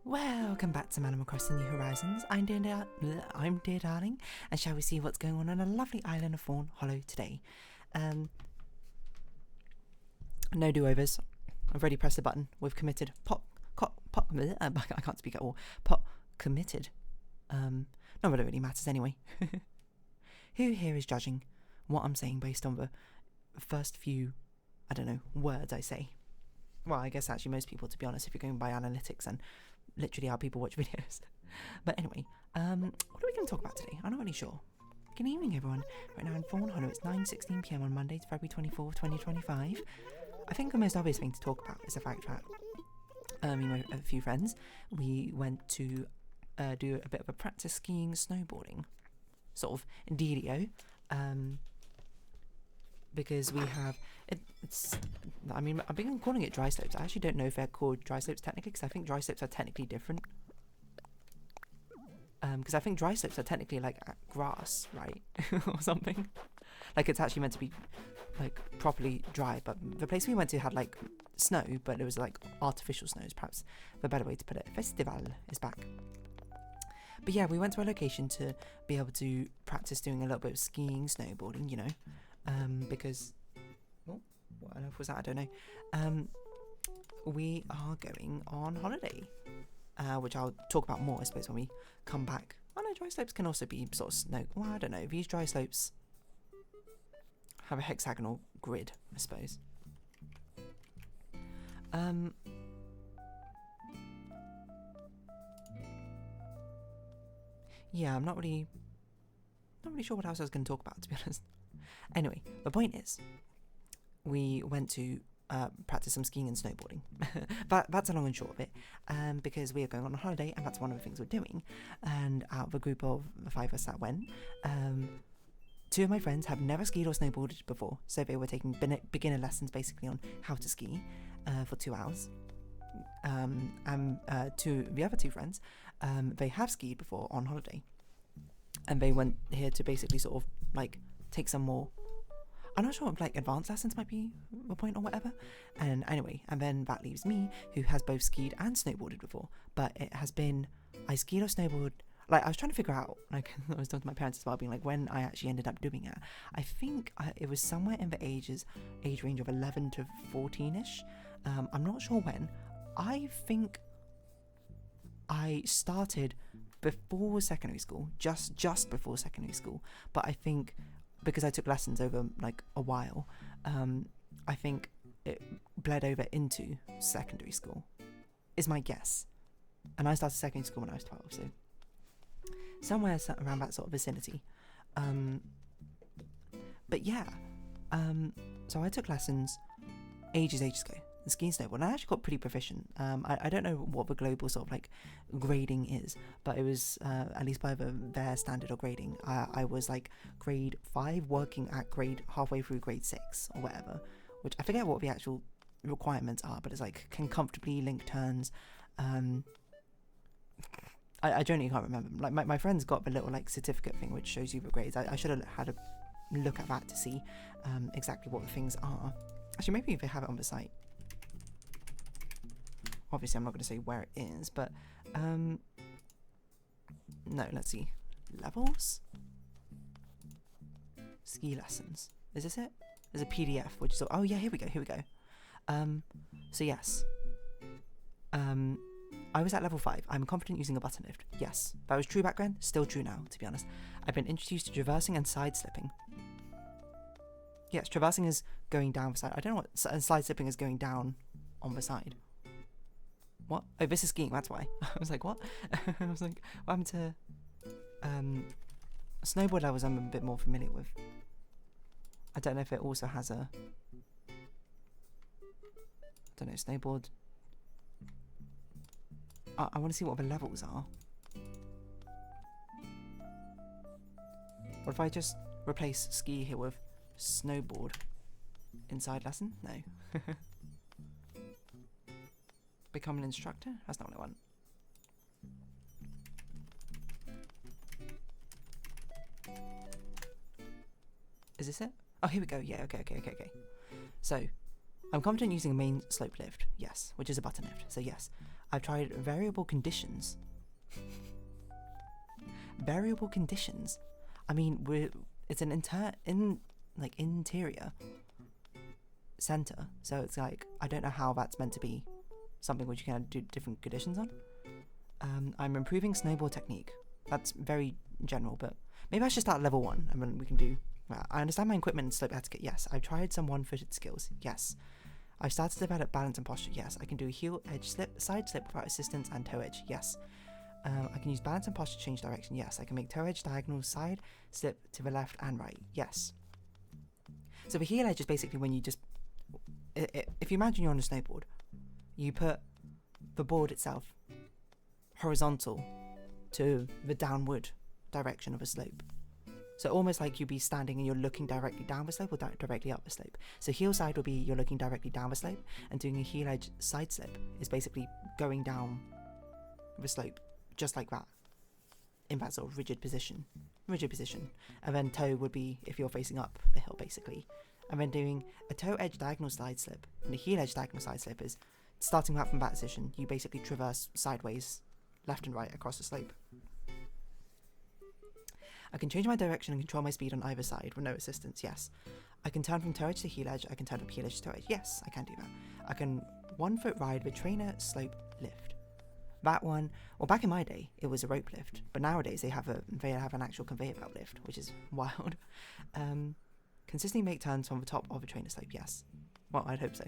Welcome back to Animal Crossing New Horizons. I'm dear Darling, and shall we see what's going on a lovely island of Fawnhallow today? No do-overs. I've already pressed the button. We've committed. I can't speak at all. Committed. Not that it really matters anyway. Who here is judging what I'm saying based on the first few, I don't know, words I say? Well, I guess actually most people, to be honest, if you're going by analytics and literally how people watch videos. But anyway, what are we going to talk about today? I'm not really sure. Good evening, everyone. Right now in Fawnhallow, it's 9:16 PM on Monday, February 24th, 2025. I think the most obvious thing to talk about is the fact that, a few friends, we went to do a bit of a practice skiing, snowboarding, sort of dealio, because we have, I've been calling it dry slopes. I actually don't know if they're called dry slopes technically, because I think dry slopes are technically different. Because I think dry slopes are technically like grass, right? Or something. Like it's actually meant to be like properly dry, but the place we went to had like snow, but it was like artificial snow is perhaps the better way to put it. Festival is back. But yeah, we went to a location to be able to practice doing a little bit of skiing, snowboarding, you know. Because, well, what on earth was that? I don't know. We are going on holiday, which I'll talk about more, I suppose, when we come back. Oh no, dry slopes can also be sort of snow. Well, I don't know. These dry slopes have a hexagonal grid, I suppose. Yeah, I'm not really sure what else I was going to talk about, to be honest. Anyway, the point is, we went to practice some skiing and snowboarding. That's a long and short of it, because we are going on a holiday, and that's one of the things we're doing. And out of a group of the 5 of us that went, 2 of my friends have never skied or snowboarded before, so they were taking beginner lessons basically on how to ski for 2 hours. And the other 2 friends, they have skied before on holiday, and they went here to basically sort of like take some more, I'm not sure if like advanced lessons might be the point or whatever. And anyway, and then that leaves me, who has both skied and snowboarded before, but it has been, I skied or snowboard, like I was trying to figure out, like I was talking to my parents as well, being like when I actually ended up doing it. I think it was somewhere in the age range of 11 to 14ish. I'm not sure when. I think I started before secondary school, just before secondary school, but I think because I took lessons over like a while, I think it bled over into secondary school, is my guess. And I started secondary school when I was 12, so somewhere around that sort of vicinity. But yeah, so I took lessons ages ago. The skiing snowboard, and I actually got pretty proficient. I don't know what the global sort of like grading is, but it was at least by their standard or grading, I was like grade 5 working at halfway through grade 6 or whatever, which I forget what the actual requirements are, but it's like can comfortably link turns. I genuinely can't remember. Like my friends got the little like certificate thing which shows you the grades. I should have had a look at that to see exactly what the things are. Actually, maybe if they have it on the site. Obviously, I'm not going to say where it is, but no, let's see. Levels? Ski lessons. Is this it? There's a PDF, which is, oh yeah, here we go. So yes. I was at level 5. I'm confident using a button lift. Yes. That was true back then, still true now, to be honest. I've been introduced to traversing and side slipping. Yes, traversing is going down the side. I don't know what, and side slipping is going down on the side. What? Oh, this is skiing, that's why. I was like, what? I was like, what happened to snowboard levels I'm a bit more familiar with. I don't know if it also has a, I don't know, snowboard. I want to see what the levels are. What if I just replace ski here with snowboard? Inside lesson? No. Become an instructor? That's not what I want. Is this it? Oh, here we go. Yeah, okay. So, I'm confident using a main slope lift, yes, which is a button lift, so yes. I've tried variable conditions. Variable conditions? I mean, it's an interior center, so it's like, I don't know how that's meant to be something which you can do different conditions on. I'm improving snowboard technique. That's very general, but maybe I should start at level 1, and then we can do... Well, I understand my equipment and slope etiquette, yes. I've tried some one-footed skills, yes. I've started to develop balance and posture, yes. I can do a heel edge slip, side slip without assistance, and toe edge, yes. I can use balance and posture to change direction, yes. I can make toe edge, diagonal, side, slip to the left and right, yes. So the heel edge is basically when you just... If you imagine you're on a snowboard, you put the board itself horizontal to the downward direction of a slope. So almost like you'd be standing and you're looking directly down the slope or directly up the slope. So heel side will be you're looking directly down the slope, and doing a heel edge side slip is basically going down the slope just like that, in that sort of rigid position. And then toe would be if you're facing up the hill basically. And then doing a toe edge diagonal side slip and a heel edge diagonal side slip is starting out from that position, you basically traverse sideways left and right across the slope. I can change my direction and control my speed on either side with no assistance, yes. I can turn from toe edge to heel edge, I can turn from heel edge to toe edge, yes, I can do that. I can 1 foot ride the trainer slope lift. That one, well, back in my day, it was a rope lift, but nowadays they have an actual conveyor belt lift, which is wild. Consistently make turns from the top of a trainer slope, yes. Well, I'd hope so.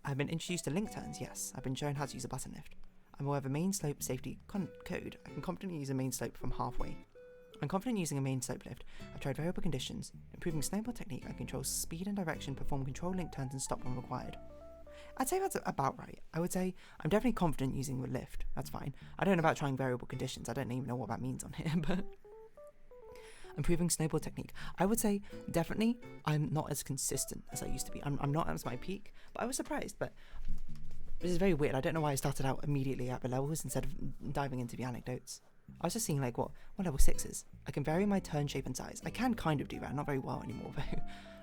I've been introduced to link turns, yes. I've been shown how to use a button lift. I'm aware of a main slope safety code. I can confidently use a main slope from halfway. I'm confident using a main slope lift. I've tried variable conditions, improving snowboard technique. I control speed and direction, perform control link turns and stop when required. I'd say that's about right. I would say I'm definitely confident using the lift. That's fine. I don't know about trying variable conditions. I don't even know what that means on here, but... Improving snowboard technique. I would say definitely I'm not as consistent as I used to be. I'm not at my peak, but I was surprised. But this is very weird. I don't know why I started out immediately at the levels instead of diving into the anecdotes. I was just seeing like what level 6 is. I can vary my turn shape and size. I can kind of do that, not very well anymore though.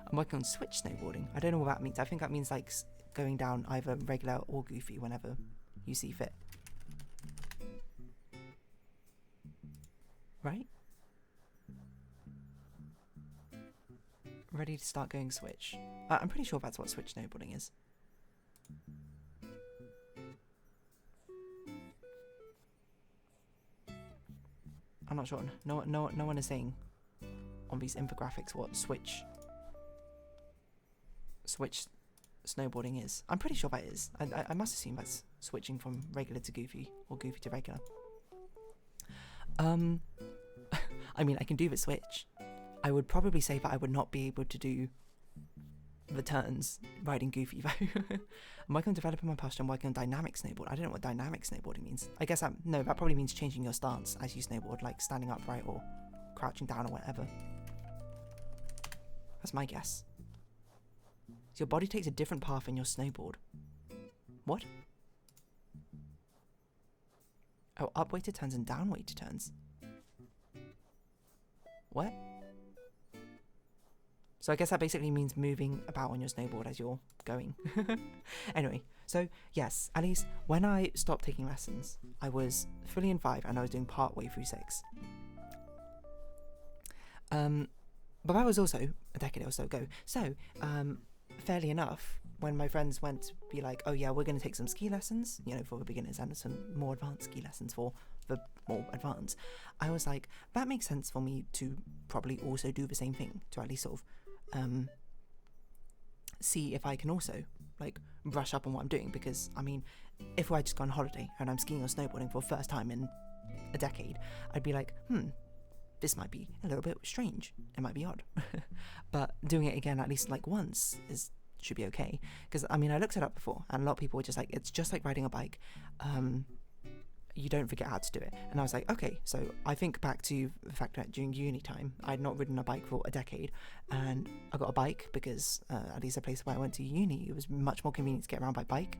I'm working on switch snowboarding. I don't know what that means. I think that means like going down either regular or goofy whenever you see fit. Right? Ready to start going switch. I'm pretty sure that's what switch snowboarding is. I'm not sure. No one is saying on these infographics what switch snowboarding is. I'm pretty sure that is. I must assume that's switching from regular to goofy or goofy to regular. I mean, I can do the switch. I would probably say that I would not be able to do the turns riding goofy though. I'm working on developing my posture. I'm working on dynamic snowboard. I don't know what dynamic snowboarding means. I guess that probably means changing your stance as you snowboard, like standing upright or crouching down or whatever. That's my guess. So your body takes a different path in your snowboard. What? Oh, up-weighted turns and down-weighted turns. What? So I guess that basically means moving about on your snowboard as you're going. Anyway, so yes, at least when I stopped taking lessons, I was fully in 5 and I was doing part way through 6. But that was also a decade or so ago. So, fairly enough, when my friends went to be like, oh yeah, we're going to take some ski lessons, you know, for the beginners and some more advanced ski lessons for the more advanced, I was like, that makes sense for me to probably also do the same thing, to at least sort of see if I can also like brush up on what I'm doing, because I mean, if I just go on holiday and I'm skiing or snowboarding for the first time in a decade, I'd be like, this might be a little bit strange, it might be odd. But doing it again at least like once should be okay, because I mean, I looked it up before and a lot of people were just like, it's just like riding a bike, you don't forget how to do it. And I was like, okay, so I think back to the fact that during uni time I'd not ridden a bike for a decade, and I got a bike because at least the place where I went to uni, it was much more convenient to get around by bike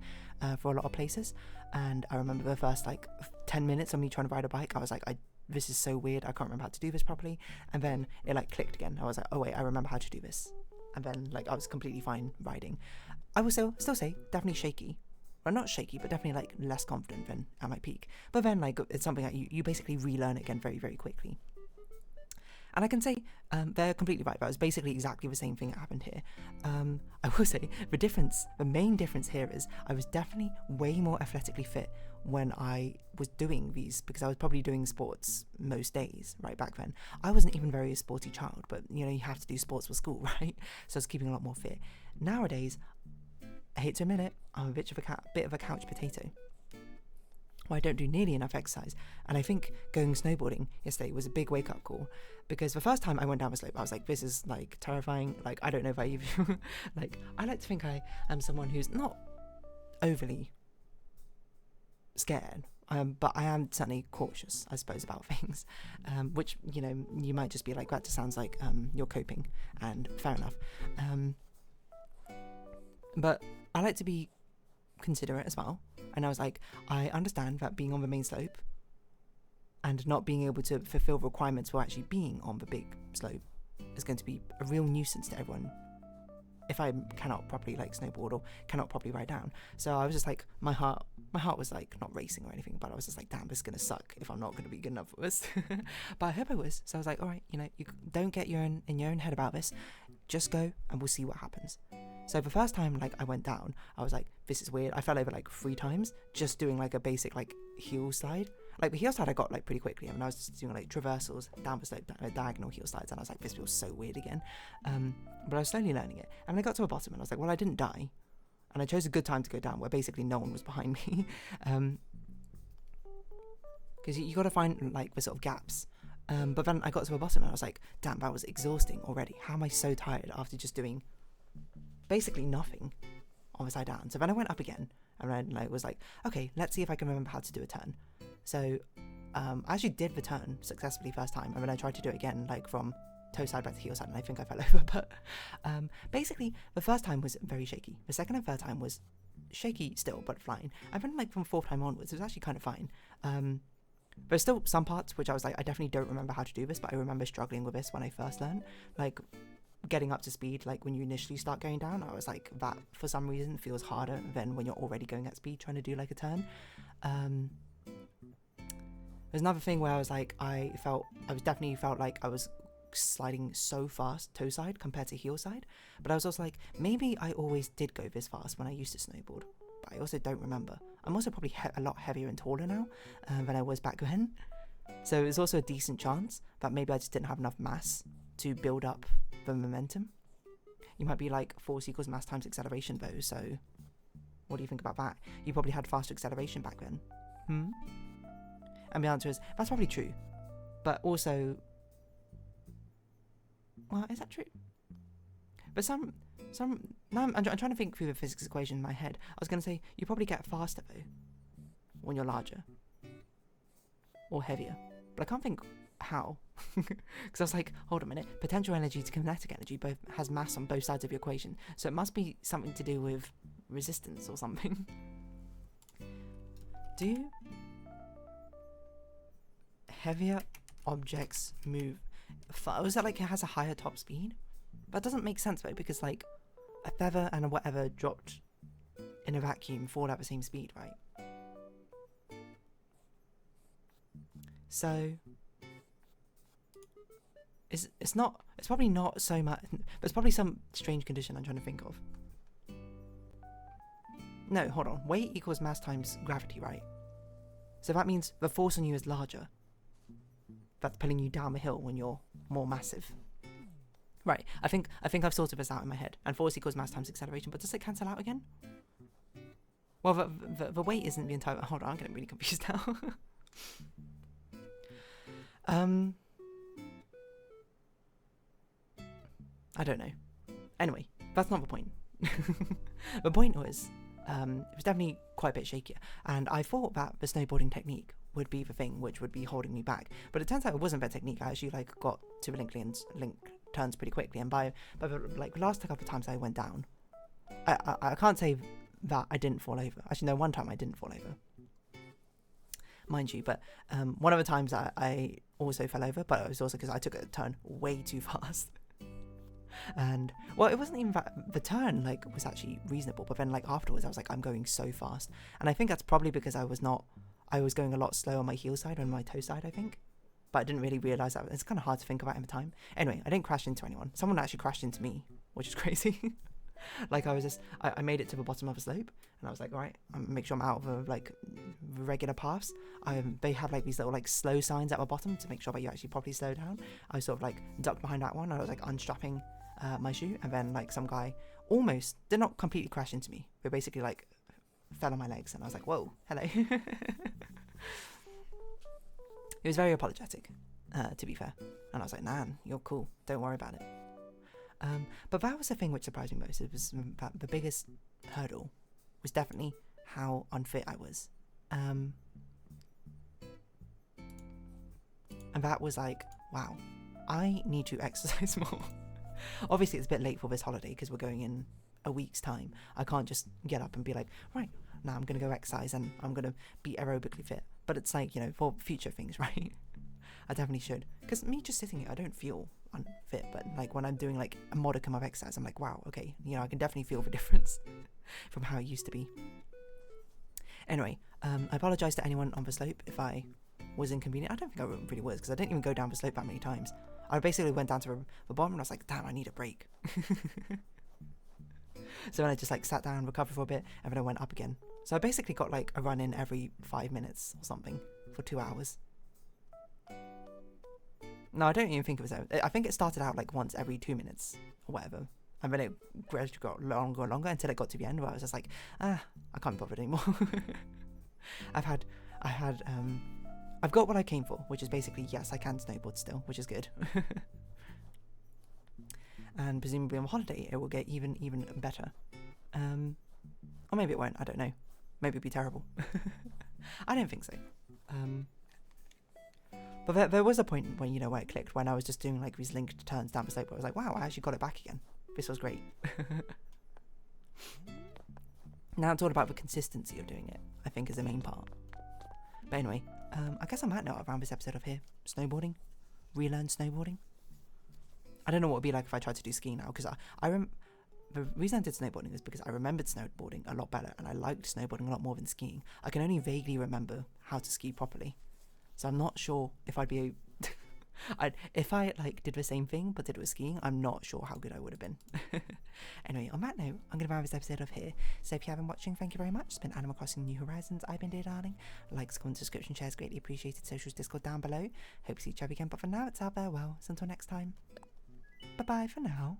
for a lot of places. And I remember the first like 10 minutes of me trying to ride a bike, I was like, this is so weird, I can't remember how to do this properly. And then it like clicked again. I was like, oh wait, I remember how to do this. And then like I was completely fine riding. I will still say definitely shaky. Well, not shaky, but definitely like less confident than at my peak. But then like it's something that you basically relearn again very, very quickly. And I can say they're completely right. That was basically exactly the same thing that happened here. I will say the main difference here is I was definitely way more athletically fit when I was doing these, because I was probably doing sports most days, right, back then. I wasn't even very a sporty child, but you have to do sports for school, right? So I was keeping a lot more fit. Nowadays, I hate to admit it, I'm a bit of a couch potato. Well, I don't do nearly enough exercise, and I think going snowboarding yesterday was a big wake-up call, because the first time I went down the slope, I was like, this is like terrifying. Like, I don't know if I even like, I like to think I am someone who's not overly scared, but I am certainly cautious, I suppose, about things, which you might just be like, that just sounds like you're coping, and fair enough. But I like to be considerate as well. And I was like, I understand that being on the main slope and not being able to fulfill the requirements for actually being on the big slope is going to be a real nuisance to everyone if I cannot properly like snowboard or cannot properly ride down. So I was just like, my heart was like not racing or anything, but I was just like, damn, this is going to suck if I'm not going to be good enough for this. But I hope I was. So I was like, all right, you don't get in your own head about this. Just go and we'll see what happens. So the first time like I went down, I was like, this is weird. I fell over like 3 times just doing like a basic like heel slide. Like the heel slide I got like pretty quickly. I mean, I was just doing like traversals down the slope, diagonal heel slides, and I was like, this feels so weird again. But I was slowly learning it. And I got to the bottom and I was like, well, I didn't die. And I chose a good time to go down where basically no one was behind me. Because you got to find like the sort of gaps. But then I got to the bottom and I was like, damn, that was exhausting already. How am I so tired after just doing basically nothing on the side down? So then I went up again and then I was like, okay, let's see if I can remember how to do a turn. So I actually did the turn successfully first time, and then I tried to do it again, like from toe side back to heel side, and I think I fell over. But basically the first time was very shaky. The second and third time was shaky still, but fine. And then like from 4th time onwards, it was actually kind of fine. There's still some parts which I was like, I definitely don't remember how to do this, but I remember struggling with this when I first learned. Like getting up to speed, like when you initially start going down, I was like, that for some reason feels harder than when you're already going at speed trying to do like a turn. There's another thing where I was like, I definitely felt like I was sliding so fast toe side compared to heel side, but I was also like, maybe I always did go this fast when I used to snowboard, but I also don't remember. I'm also probably a lot heavier and taller now than I was back then, so it's also a decent chance that maybe I just didn't have enough mass to build up the momentum. You might be like, force equals mass times acceleration though, so what do you think about that? You probably had faster acceleration back then. And the answer is, that's probably true. But also, well, is that true? But now I'm trying to think through the physics equation in my head. I was going to say, you probably get faster though, when you're larger. Or heavier. But I can't think how. Because I was like, hold on a minute, potential energy to kinetic energy both has mass on both sides of the equation. So it must be something to do with resistance or something. Do heavier objects move? Was that like it has a higher top speed? That doesn't make sense though, because like a feather and a whatever dropped in a vacuum fall at the same speed, right? So it's probably not so much, but it's probably some strange condition I'm trying to think of. No, hold on. Weight equals mass times gravity, right? So that means the force on you is larger. That's pulling you down the hill when you're more massive. Right, I think I've sorted this out in my head. And force equals mass times acceleration, but does it cancel out again? Well, the weight isn't the entire... Hold on, I'm getting really confused now. I don't know. Anyway, that's not the point. The point was, it was definitely quite a bit shakier. And I thought that the snowboarding technique would be the thing which would be holding me back. But it turns out it wasn't that technique. I actually like got to the link turns pretty quickly. And by the like last couple of times I went down, I can't say that I didn't fall over. Actually, no, one time I didn't fall over, mind you. But one of the times I also fell over, but it was also because I took a turn way too fast. And well, it wasn't even that the turn like was actually reasonable, but then like afterwards I was like, I'm going so fast, and I think that's probably because I was going a lot slower on my heel side than my toe side, I think. But I didn't really realise that. It's kind of hard to think about in the time. Anyway, I didn't crash into anyone. Someone actually crashed into me, which is crazy. Like I made it to the bottom of a slope, and I was like, all right, make sure I'm out of like regular paths. They have like these little like slow signs at the bottom to make sure that you actually properly slow down. I sort of like ducked behind that one. I was like unstrapping my shoe, and then like some guy almost did not completely crash into me, but basically like fell on my legs, and I was like, whoa, hello. He was very apologetic, to be fair, and I was like, Nan, you're cool, don't worry about it. But that was the thing which surprised me most. It was that the biggest hurdle was definitely how unfit I was. And that was like, wow, I need to exercise more. Obviously, it's a bit late for this holiday because we're going in a week's time. I can't just get up and be like, right, now I'm going to go exercise and I'm going to be aerobically fit. But it's like, you know, for future things, right? I definitely should. Because me just sitting here, I don't feel unfit. But like when I'm doing like a modicum of exercise, I'm like, wow, okay, you know, I can definitely feel the difference from how it used to be. Anyway, I apologise to anyone on the slope if I was inconvenient. I don't think I really was, because I didn't even go down the slope that many times. I basically went down to the bottom and I was like, damn, I need a break. So then I just like sat down, recovered for a bit, and then I went up again. So I basically got like a run in every 5 minutes or something for 2 hours. No, I don't even think it was. I think it started out like once every 2 minutes or whatever, and then it gradually got longer and longer until it got to the end where I was just like, I can't be bothered anymore. I've got what I came for, which is basically yes, I can snowboard still, which is good. And presumably on holiday it will get even better, or maybe it won't. I don't know. Maybe it'll be terrible. I don't think so. But there was a point when, you know, where it clicked, when I was just doing like these linked turns down the slope where I was like, wow, I actually got it back again. This was great. Now it's all about the consistency of doing it, I think, is the main part. But anyway, I guess on that note, around this episode of here, snowboarding, relearn snowboarding. I don't know what it would be like if I tried to do skiing now, because the reason I did snowboarding is because I remembered snowboarding a lot better, and I liked snowboarding a lot more than skiing. I can only vaguely remember how to ski properly, so I'm not sure if I'd be if I like did the same thing but did it with skiing, I'm not sure how good I would have been. Anyway, on that note, I'm going to wrap this episode of here. So if you have been watching, thank you very much. It's been Animal Crossing New Horizons. I've been Dear Darling. Likes, comments, subscription, shares, greatly appreciated. Socials, Discord down below. Hope to see each other again, but for now, it's our farewell. So until next time, bye-bye for now.